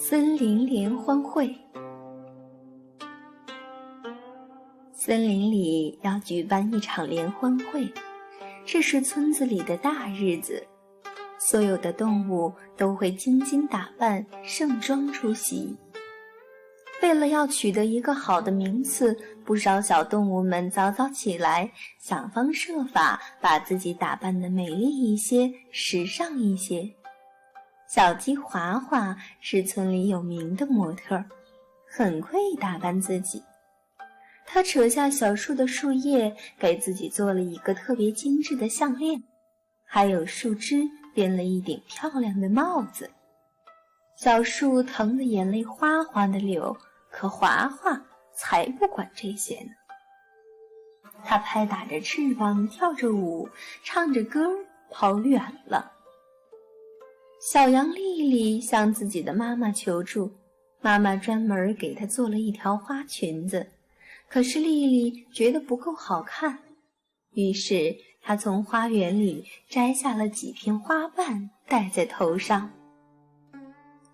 森林联欢会。森林里要举办一场联欢会，这是村子里的大日子，所有的动物都会精心打扮，盛装出席。为了要取得一个好的名次，不少小动物们早早起来，想方设法把自己打扮得美丽一些，时尚一些。小鸡华华是村里有名的模特，很会打扮自己。她扯下小树的树叶，给自己做了一个特别精致的项链，还有树枝编了一顶漂亮的帽子。小树疼得眼泪哗哗地流，可华华才不管这些呢。她拍打着翅膀，跳着舞，唱着歌，跑远了。小羊丽丽向自己的妈妈求助，妈妈专门给她做了一条花裙子，可是丽丽觉得不够好看，于是她从花园里摘下了几片花瓣戴在头上。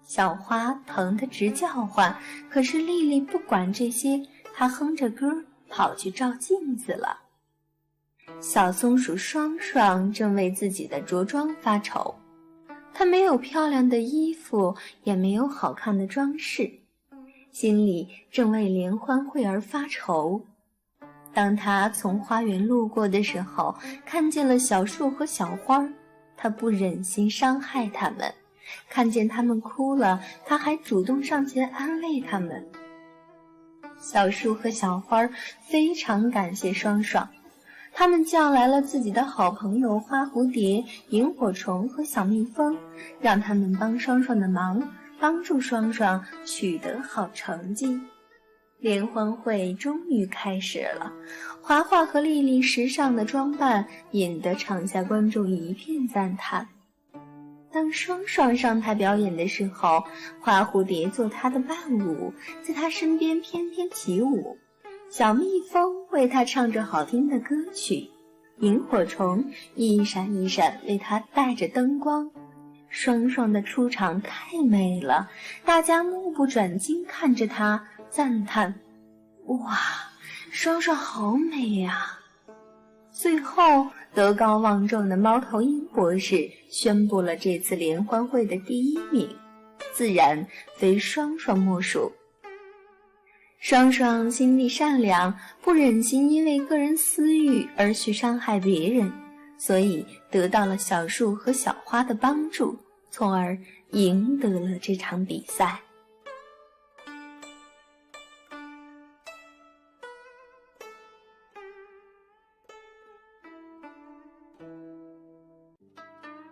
小花疼得直叫唤，可是丽丽不管这些，她哼着歌跑去照镜子了。小松鼠双双正为自己的着装发愁，她没有漂亮的衣服，也没有好看的装饰，心里正为联欢会而发愁。当她从花园路过的时候，看见了小树和小花，她不忍心伤害它们，看见他们哭了，他还主动上前安慰他们。小树和小花非常感谢双双，他们叫来了自己的好朋友花蝴蝶、萤火虫和小蜜蜂，让他们帮双双的忙，帮助双双取得好成绩。联欢会终于开始了，华华和丽丽时尚的装扮引得场下观众一片赞叹。当双双上台表演的时候，花蝴蝶做她的伴舞，在她身边翩翩起舞，小蜜蜂为她唱着好听的歌曲，萤火虫一闪一闪为她带着灯光。双双的出场太美了，大家目不转睛看着她，赞叹：哇，双双好美呀！最后德高望重的猫头鹰博士宣布了这次联欢会的第一名，自然非双双莫属。双双心地善良，不忍心因为个人私欲而去伤害别人，所以得到了小树和小花的帮助，从而赢得了这场比赛。